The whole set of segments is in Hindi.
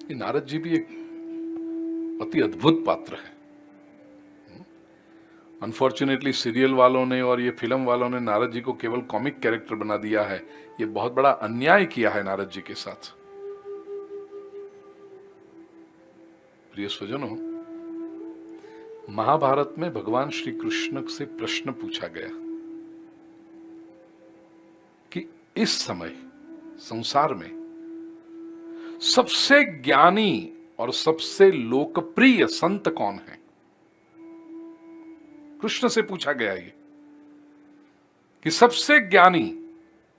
ये नारद जी भी एक अति अद्भुत पात्र है। अनफॉर्चुनेटली सीरियल वालों ने और ये फिल्म वालों ने नारद जी को केवल कॉमिक कैरेक्टर बना दिया है। ये बहुत बड़ा अन्याय किया है नारद जी के साथ। प्रिय स्वजनों, महाभारत में भगवान श्री कृष्ण से प्रश्न पूछा गया कि इस समय संसार में सबसे ज्ञानी और सबसे लोकप्रिय संत कौन है। कृष्ण से पूछा गया ये कि सबसे ज्ञानी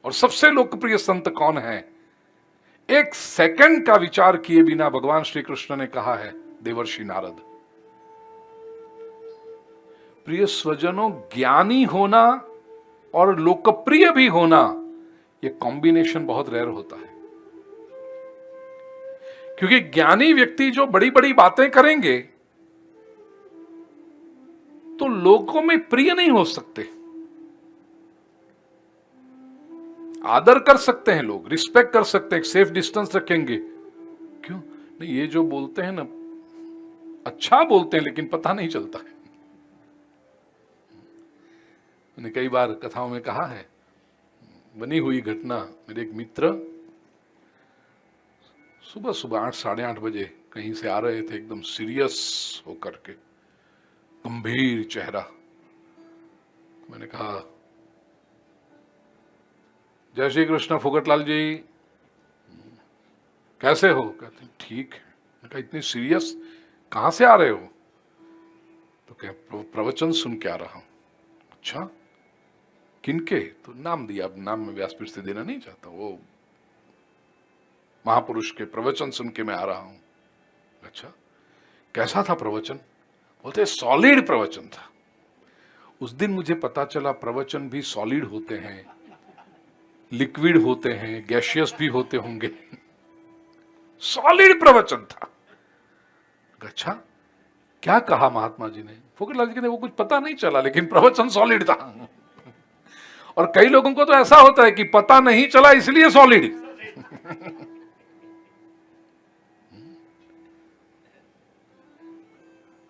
और सबसे लोकप्रिय संत कौन है। एक सेकंड का विचार किए बिना भगवान श्री कृष्ण ने कहा है देवर्षि नारद। प्रिय स्वजनों, ज्ञानी होना और लोकप्रिय भी होना, यह कॉम्बिनेशन बहुत रेयर होता है। क्योंकि ज्ञानी व्यक्ति जो बड़ी बड़ी बातें करेंगे तो लोगों में प्रिय नहीं हो सकते। आदर कर सकते हैं लोग, रिस्पेक्ट कर सकते हैं, सेफ डिस्टेंस रखेंगे। क्यों नहीं, ये जो बोलते हैं ना, अच्छा बोलते हैं लेकिन पता नहीं चलता है। मैंने कई बार कथाओं में कहा है, बनी हुई घटना, मेरे एक मित्र सुबह सुबह 8 साढ़े 8 बजे कहीं से आ रहे थे, एकदम सीरियस होकर के, गंभीर चेहरा। मैंने कहा जय श्री कृष्ण फोगटलाल जी, कैसे हो। कहते हैं ठीक है। मैंने कहा इतनी सीरियस, कहां से आ रहे हो। तो क्या प्रवचन सुन के आ रहा हूं। अच्छा किनके। तो नाम दिया, अब नाम में व्यासपीठ से देना नहीं चाहता, वो महापुरुष के प्रवचन सुन के मैं आ रहा हूं। अच्छा कैसा था प्रवचन। बोलते सॉलिड प्रवचन था। उस दिन मुझे पता चला प्रवचन भी सॉलिड होते हैं, लिक्विड होते हैं, गैशियस भी होते होंगे। सॉलिड प्रवचन था। अच्छा क्या कहा महात्मा जी ने। फोगटलाल जी कहते वो कुछ पता नहीं चला लेकिन प्रवचन सॉलिड था। और कई लोगों को तो ऐसा होता है कि पता नहीं चला इसलिए सॉलिड।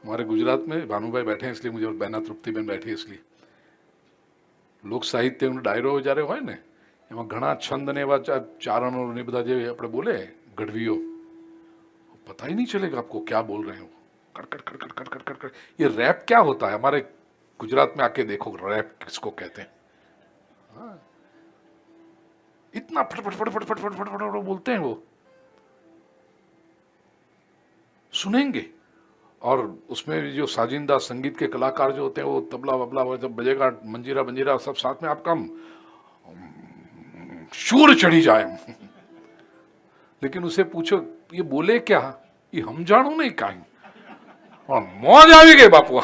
हमारे गुजरात में भानुभाई बैठे हैं इसलिए मुझे, और बहना तृप्ति बहन बैठी है इसलिए, लोक साहित्य डायरो जયારે હોય ને એમાં ઘણા છંદ ને એવા ચારણો ને બધા જે આપણે બોલે ગઢવીઓ, पता ही नहीं चलेगा आपको क्या बोल रहे हो। कड़कड़ कड़कड़ कड़कड़ कड़कड़। ये रैप क्या होता है हमारे गुजरात में आके देखो, रैप किसको कहते हैं। इतना फटफट फटफट फटफट फटफट बोलते हैं वो, सुनेंगे। और उसमें जो साजिंदा संगीत के कलाकार जो होते हैं वो तबला वबला जब बजेगा, मंजीरा बंजीरा सब साथ में, आपका शूर चढ़ी जाए। लेकिन उसे पूछो ये बोले क्या, ये हम जानू नहीं काई, और मौज आ गई बापू।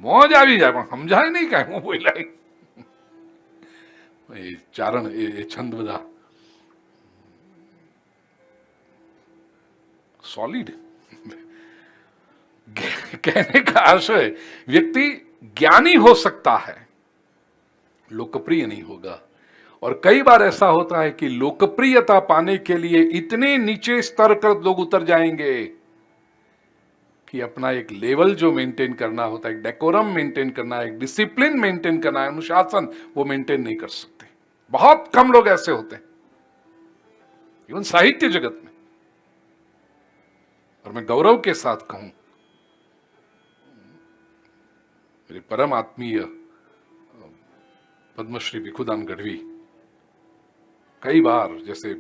मौज आ जाए પણ સમજાય નહીં કાંઈ હું બોલાય। એ ચારણ એ છંદ બધા सॉलिड। कहने का आशय व्यक्ति ज्ञानी हो सकता है, लोकप्रिय नहीं होगा। और कई बार ऐसा होता है कि लोकप्रियता पाने के लिए इतने नीचे स्तर कर लोग उतर जाएंगे कि अपना एक लेवल जो मेंटेन करना होता है, एक डेकोरम मेंटेन करना है, एक डिसिप्लिन मेंटेन करना है, अनुशासन, वो मेंटेन नहीं कर सकते। बहुत कम लोग ऐसे होते हैं, इवन साहित्य जगत में। और मैं गौरव के साथ कहूं, मेरे परम आत्मीय पद्मश्री भिखुदान गढ़वी, कई बार, जैसे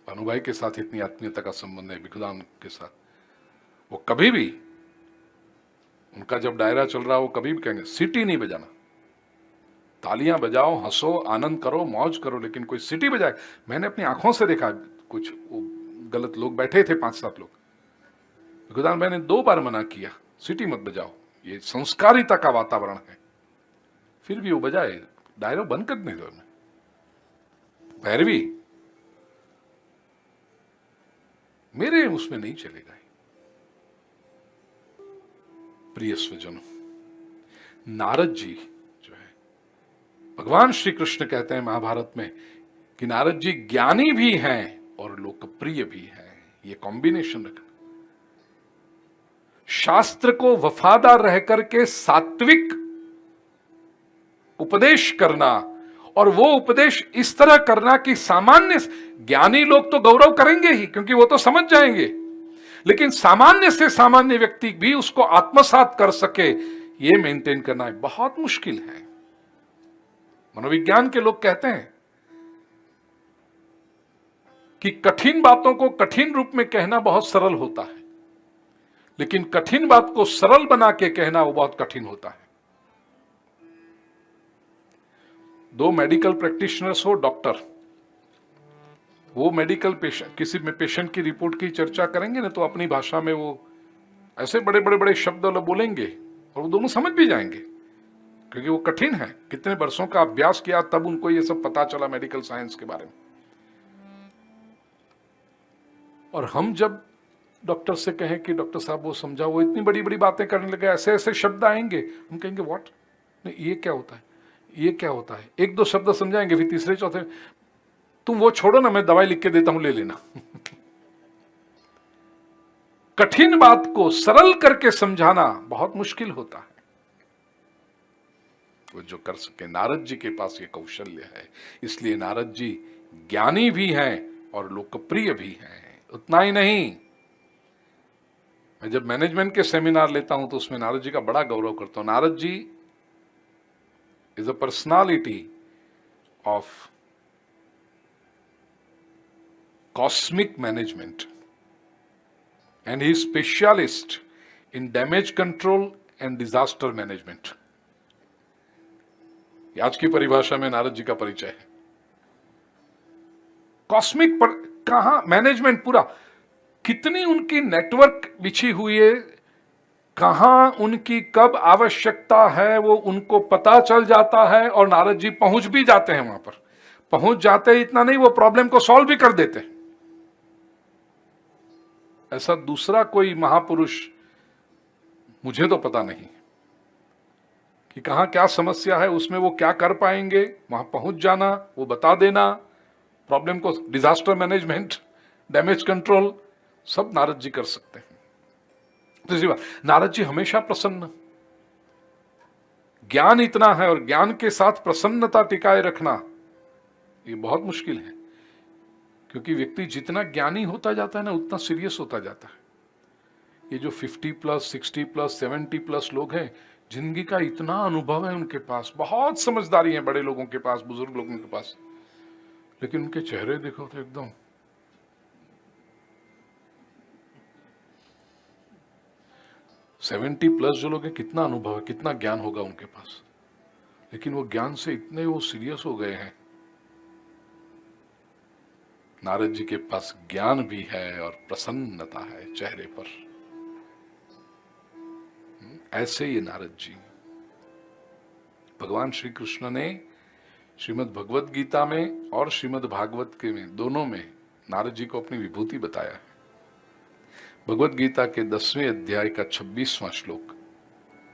भानुभाई के साथ इतनी आत्मीयता का संबंध है भिखुदान के साथ, वो कभी भी, उनका जब डायरा चल रहा हो, कभी भी कहेंगे सीटी नहीं बजाना, तालियां बजाओ, हंसो, आनंद करो, मौज करो, लेकिन कोई सीटी बजाए। मैंने अपनी आंखों से देखा, कुछ गलत लोग बैठे थे, 5-7 लोग, भिखुदान भाई ने 2 बार मना किया, सीटी मत बजाओ, ये संस्कारिता का वातावरण है। फिर भी वो बजाए, डायरा बंद कर नहीं दो। भैरवी मेरे उसमें नहीं चलेगा। प्रिय स्वजनों, नारद जी जो है, भगवान श्री कृष्ण कहते हैं महाभारत में कि नारद जी ज्ञानी भी हैं और लोकप्रिय भी हैं। ये कॉम्बिनेशन रखना, शास्त्र को वफादार रह करके सात्विक उपदेश करना, और वो उपदेश इस तरह करना कि सामान्य ज्ञानी लोग तो गौरव करेंगे ही, क्योंकि वो तो समझ जाएंगे, लेकिन सामान्य से सामान्य व्यक्ति भी उसको आत्मसात कर सके, ये मेंटेन करना बहुत मुश्किल है। मनोविज्ञान के लोग कहते हैं कि कठिन बातों को कठिन रूप में कहना बहुत सरल होता है, लेकिन कठिन बात को सरल बना के कहना वो बहुत कठिन होता है। दो मेडिकल प्रैक्टिशनर्स हो, डॉक्टर, वो मेडिकल पेशेंट, किसी में पेशेंट की रिपोर्ट की चर्चा करेंगे ना, तो अपनी भाषा में वो ऐसे बड़े बड़े बड़े शब्द बोलेंगे और वो दोनों समझ भी जाएंगे, क्योंकि वो कठिन है। कितने वर्षों का अभ्यास किया तब उनको ये सब पता चला मेडिकल साइंस के बारे में। और हम जब डॉक्टर से कहें कि डॉक्टर साहब वो समझाओ, वो इतनी बड़ी बड़ी बातें करने लगे, ऐसे ऐसे शब्द आएंगे, हम कहेंगे व्हाट, नहीं ये क्या होता है, ये क्या होता है। एक दो शब्द समझाएंगे, फिर तीसरे चौथे तुम वो छोड़ो ना, मैं दवाई लिख के देता हूं, ले लेना। कठिन बात को सरल करके समझाना बहुत मुश्किल होता है। वो जो कर सके, नारद जी के पास ये कौशल्य है, इसलिए नारद जी ज्ञानी भी हैं और लोकप्रिय भी हैं। उतना ही नहीं, मैं जब मैनेजमेंट के सेमिनार लेता हूं तो उसमें नारद जी का बड़ा गौरव करता हूं। Narad ji is a personality of cosmic management, and he is specialist in damage control and disaster management. आज की परिभाषा में नारद जी का परिचय है। कॉस्मिक पर कहां मैनेजमेंट, पूरा कितनी उनकी नेटवर्क बिछी हुई है, कहां उनकी कब आवश्यकता है वो उनको पता चल जाता है, और नारद जी पहुंच भी जाते हैं वहां पर। पहुंच जाते ही इतना नहीं, वो प्रॉब्लम को सॉल्व भी कर देते हैं। ऐसा दूसरा कोई महापुरुष मुझे तो पता नहीं कि कहां क्या समस्या है, उसमें वो क्या कर पाएंगे। वहां पहुंच जाना, वो बता देना, प्रॉब्लम को डिजास्टर मैनेजमेंट, डैमेज कंट्रोल, सब नारद जी कर सकते हैं। दूसरी बात, नारद जी हमेशा प्रसन्न, ज्ञान इतना है और ज्ञान के साथ प्रसन्नता टिकाए रखना ये बहुत मुश्किल है, क्योंकि व्यक्ति जितना ज्ञानी होता जाता है ना, उतना सीरियस होता जाता है। ये जो 50+, 60+, 70+ लोग हैं, जिंदगी का इतना अनुभव है उनके पास, बहुत समझदारी है बड़े लोगों के पास, बुजुर्ग लोगों के पास, लेकिन उनके चेहरे देखो तो एकदम 70+ जो लोग हैं, कितना अनुभव है, कितना ज्ञान होगा उनके पास, लेकिन वो ज्ञान से इतने वो सीरियस हो गए हैं। नारद जी के पास ज्ञान भी है और प्रसन्नता है चेहरे पर। ऐसे ये नारद जी, भगवान श्री कृष्ण ने श्रीमद् भगवत गीता में और श्रीमद् भागवत के में, दोनों में नारद जी को अपनी विभूति बताया है। भगवत गीता के 10वें अध्याय का 26वां श्लोक,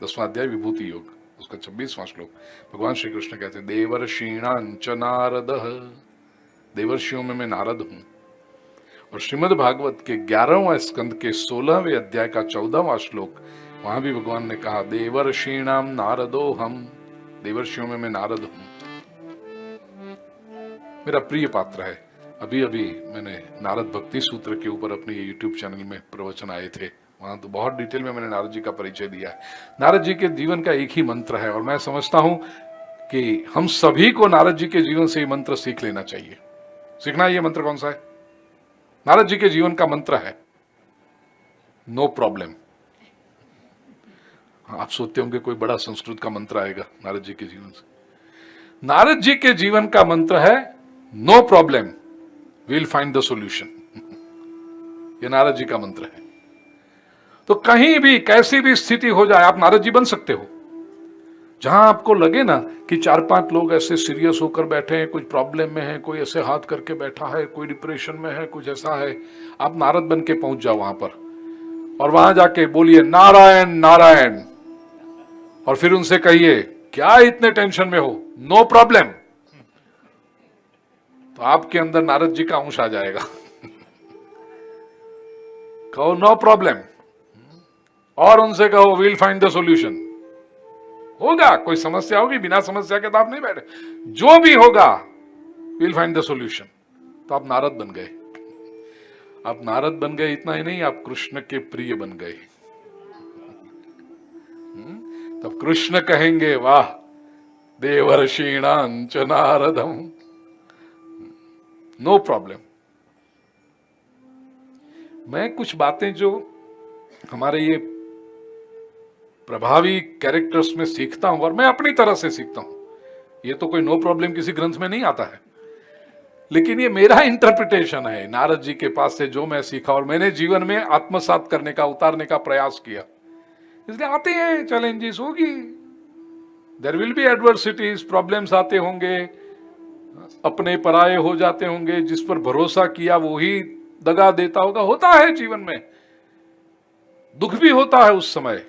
10वां अध्याय विभूति योग, उसका 26वां श्लोक, भगवान श्री कृष्ण कहते हैं, देवर्षीणांच नारदः, देवर्षियों में मैं नारद हूं। और श्रीमद् भागवत के 11वां स्कंद के 16वें अध्याय का 14वां श्लोक, वहां भी भगवान ने कहा, देवर्षीणाम नारदो हम, देवर्षियों में मैं नारद हूं। मेरा प्रिय पात्र है। अभी अभी मैंने नारद भक्ति सूत्र के ऊपर अपने यूट्यूब चैनल में प्रवचन आए थे, वहां तो बहुत डिटेल में मैंने नारद जी का परिचय दिया है। नारद जी के जीवन का एक ही मंत्र है, और मैं समझता हूं कि हम सभी को नारद जी के जीवन से ये मंत्र सीख लेना चाहिए। सीखना है। ये मंत्र कौन सा है? नारद जी के जीवन का मंत्र है नो प्रॉब्लम। आप सोचते होंगे कोई बड़ा संस्कृत का मंत्र आएगा नारद जी के जीवन से। नारद जी के जीवन का मंत्र है no problem, will find the solution. ये नारद जी का मंत्र है। तो कहीं भी कैसी भी स्थिति हो जाए, आप नारद जी बन सकते हो। जहां आपको लगे ना कि 4-5 लोग ऐसे सीरियस होकर बैठे हैं, कुछ प्रॉब्लम में है, कोई ऐसे हाथ करके बैठा है, कोई डिप्रेशन में है, कुछ ऐसा है, आप नारद बन के पहुंच जाओ वहां पर, और वहां जाके बोलिए नारायण नारायण, और फिर उनसे कहिए क्या इतने टेंशन में हो, नो प्रॉब्लम। तो आपके अंदर नारद जी का अंश आ जाएगा। कहो नो प्रॉब्लम, और उनसे कहो वील फाइंड द सॉल्यूशन। होगा, कोई समस्या होगी, बिना समस्या के तो आप नहीं बैठे। जो भी होगा वील फाइंड द सॉल्यूशन। तो आप नारद बन गए। आप नारद बन गए, इतना ही नहीं, आप कृष्ण के प्रिय बन गए। तब कृष्ण कहेंगे वाह देवर्षीणांच नारदम, नो प्रॉब्लम। मैं कुछ बातें जो हमारे ये प्रभावी कैरेक्टर्स में सीखता हूं, और मैं अपनी तरह से सीखता हूं, ये तो कोई नो प्रॉब्लम किसी ग्रंथ में नहीं आता है, लेकिन ये मेरा इंटरप्रिटेशन है नारद जी के पास से जो मैं सीखा और मैंने जीवन में आत्मसात करने का, उतारने का प्रयास किया। इसलिए आते हैं चैलेंजेस, होगी, there will be adversities, problems आते होंगे, अपने पराये हो जाते होंगे, जिस पर भरोसा किया वो ही दगा देता होगा, होता है जीवन में, दुख भी होता है उस समय,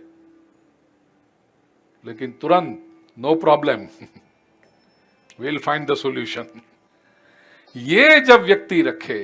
लेकिन तुरंत no problem, will find the solution. ये जब व्यक्ति रखे